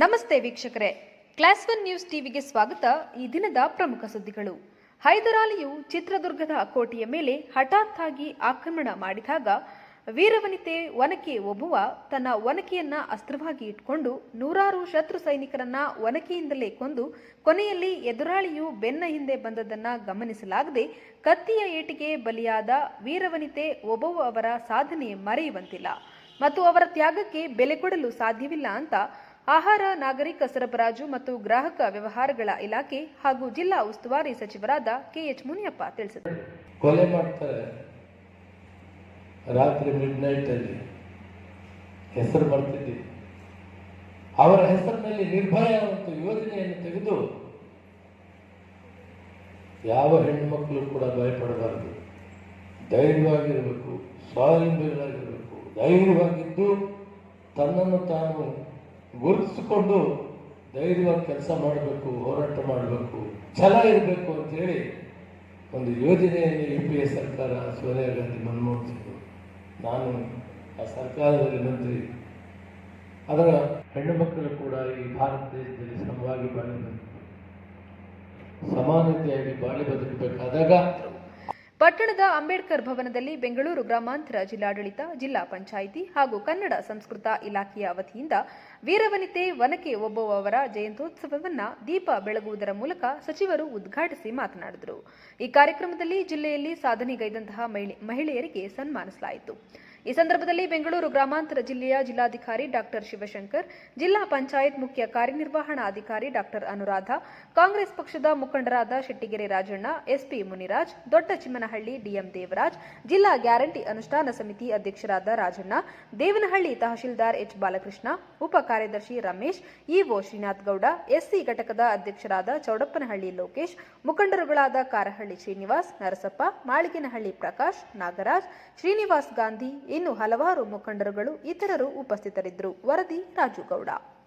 ನಮಸ್ತೆ ವೀಕ್ಷಕರೇ, class 1 news ಟಿವಿಗೆ ಸ್ವಾಗತ. ಈ ದಿನದ ಪ್ರಮುಖ ಸುದ್ದಿಗಳು. ಹೈದರಾಲಿಯು ಚಿತ್ರದುರ್ಗದ ಕೋಟೆಯ ಮೇಲೆ ಹಠಾತ್ ಆಗಿ ಆಕ್ರಮಣ ಮಾಡಿದಾಗ ವೀರವನಿತೆ ಒನಕೆ ಓಬವ್ವ ತನ್ನ ಒನಕೆಯನ್ನ ಅಸ್ತ್ರವಾಗಿ ಇಟ್ಕೊಂಡು ನೂರಾರು ಶತ್ರು ಸೈನಿಕರನ್ನ ಒನಕೆಯಿಂದಲೇ ಕೊಂದು ಕೊನೆಯಲ್ಲಿ ಎದುರಾಳಿಯು ಬೆನ್ನ ಹಿಂದೆ ಬಂದದನ್ನ ಗಮನಿಸಲಾಗದೆ ಕತ್ತಿಯ ಏಟಿಗೆ ಬಲಿಯಾದ ವೀರವನಿತೆ ಓಬವ್ವ ಅವರ ಸಾಧನೆ ಮರೆಯುವಂತಿಲ್ಲ ಮತ್ತು ಅವರ ತ್ಯಾಗಕ್ಕೆ ಬೆಲೆ ಕೊಡಲು ಸಾಧ್ಯವಿಲ್ಲ ಅಂತ ಆಹಾರ, ನಾಗರಿಕ ಸರಬರಾಜು ಮತ್ತು ಗ್ರಾಹಕ ವ್ಯವಹಾರಗಳ ಇಲಾಖೆ ಹಾಗೂ ಜಿಲ್ಲಾ ಉಸ್ತುವಾರಿ ಸಚಿವರಾದ ಕೆಎಚ್ ಮುನಿಯಪ್ಪ ತಿಳಿಸಿದರು. ಕೊಲೆ ಮಾಡ್ತಾರೆ ರಾತ್ರಿ ಮಿಡ್ನೈಟ್ ಅಲ್ಲಿ, ಹೆಸರು ಬರ್ತಿದ್ದೆ. ಅವರ ಹೆಸರಿನಲ್ಲಿ ನಿರ್ಭಯ ಮತ್ತು ಯೋಜನೆಯನ್ನು ತೆಗೆದು ಯಾವ ಹೆಣ್ಣು ಮಕ್ಕಳು ಕೂಡ ಭಯಪಡಬಾರದು, ಧೈರ್ಯವಾಗಿರಬೇಕು, ಸ್ವಾವಲಂಬಿಗಳಾಗಿರಬೇಕು, ಧೈರ್ಯವಾಗಿದ್ದು ತನ್ನನ್ನು ತಾನು ಗುರುತಿಸಿಕೊಂಡು ಧೈರ್ಯವಾಗಿ ಕೆಲಸ ಮಾಡಬೇಕು, ಹೋರಾಟ ಮಾಡಬೇಕು, ಛಲ ಇರಬೇಕು ಅಂತೇಳಿ ಒಂದು ಯೋಜನೆಯನ್ನು UPA ಸರ್ಕಾರ, ಸೋನಿಯಾ ಗಾಂಧಿ, ಮನಮೋಹನ್ ಸಿಂಗ್, ನಾನು ಆ ಸರ್ಕಾರದಲ್ಲಿ ಮಂತ್ರಿ. ಅದರ ಹೆಣ್ಣು ಮಕ್ಕಳು ಕೂಡ ಈ ಭಾರತ ದೇಶದಲ್ಲಿ ಸಮವಾಗಿ ಬಾಳಿ ಸಮಾನತೆಯಾಗಿ ಬಾಳಿ ಬದುಕಬೇಕಾದಾಗ ಪಟ್ಟಣದ ಅಂಬೇಡ್ಕರ್ ಭವನದಲ್ಲಿ ಬೆಂಗಳೂರು ಗ್ರಾಮಾಂತರ ಜಿಲ್ಲಾಡಳಿತ, ಜಿಲ್ಲಾ ಪಂಚಾಯಿತಿ ಹಾಗೂ ಕನ್ನಡ ಸಂಸ್ಕೃತ ಇಲಾಖೆಯ ವತಿಯಿಂದ ವೀರವನಿತೆ ಒನಕೆ ಓಬವ್ವ ಅವರ ಜಯಂತ್ಯೋತ್ಸವವನ್ನು ದೀಪ ಬೆಳಗುವುದರ ಮೂಲಕ ಸಚಿವರು ಉದ್ಘಾಟಿಸಿ ಮಾತನಾಡಿದರು. ಈ ಕಾರ್ಯಕ್ರಮದಲ್ಲಿ ಜಿಲ್ಲೆಯಲ್ಲಿ ಸಾಧನೆಗೈದಂತಹ ಮಹಿಳೆಯರಿಗೆ ಸನ್ಮಾನಿಸಲಾಯಿತು. ಈ ಸಂದರ್ಭದಲ್ಲಿ ಬೆಂಗಳೂರು ಗ್ರಾಮಾಂತರ ಜಿಲ್ಲೆಯ ಜಿಲ್ಲಾಧಿಕಾರಿ ಡಾಕ್ಟರ್ ಶಿವಶಂಕರ್, ಜಿಲ್ಲಾ ಪಂಚಾಯತ್ ಮುಖ್ಯ ಕಾರ್ಯನಿರ್ವಹಣಾಧಿಕಾರಿ ಡಾಕ್ಟರ್ ಅನುರಾಧ, ಕಾಂಗ್ರೆಸ್ ಪಕ್ಷದ ಮುಖಂಡರಾದ ಶೆಟ್ಟಿಗೆರೆ ರಾಜಣ್ಣ, ಎಸ್ಪಿ ಮುನಿರಾಜ್, ದೊಡ್ಡ ಚಿಮ್ಮನಹಳ್ಳಿ ಡಿಎಂ ದೇವರಾಜ್, ಜಿಲ್ಲಾ ಗ್ಯಾರಂಟಿ ಅನುಷ್ಠಾನ ಸಮಿತಿ ಅಧ್ಯಕ್ಷರಾದ ರಾಜಣ್ಣ, ದೇವನಹಳ್ಳಿ ತಹಶೀಲ್ದಾರ್ ಎಚ್ ಬಾಲಕೃಷ್ಣ, ಉಪ ಕಾರ್ಯದರ್ಶಿ ರಮೇಶ್, ಇಒ ಶ್ರೀನಾಥ್ ಗೌಡ, ಎಸ್ಸಿ ಘಟಕದ ಅಧ್ಯಕ್ಷರಾದ ಚೌಡಪ್ಪನಹಳ್ಳಿ ಲೋಕೇಶ್, ಮುಖಂಡರುಗಳಾದ ಕಾರಹಳ್ಳಿ ಶ್ರೀನಿವಾಸ್, ನರಸಪ್ಪ, ಮಾಳಿಗೆನಹಳ್ಳಿ ಪ್ರಕಾಶ್, ನಾಗರಾಜ್, ಶ್ರೀನಿವಾಸ್ ಗಾಂಧಿ, ಇನ್ನು ಹಲವಾರು ಮುಖಂಡರುಗಳು ಇತರರು ಉಪಸ್ಥಿತರಿದ್ದರು. ವರದಿ ರಾಜು ಗೌಡ.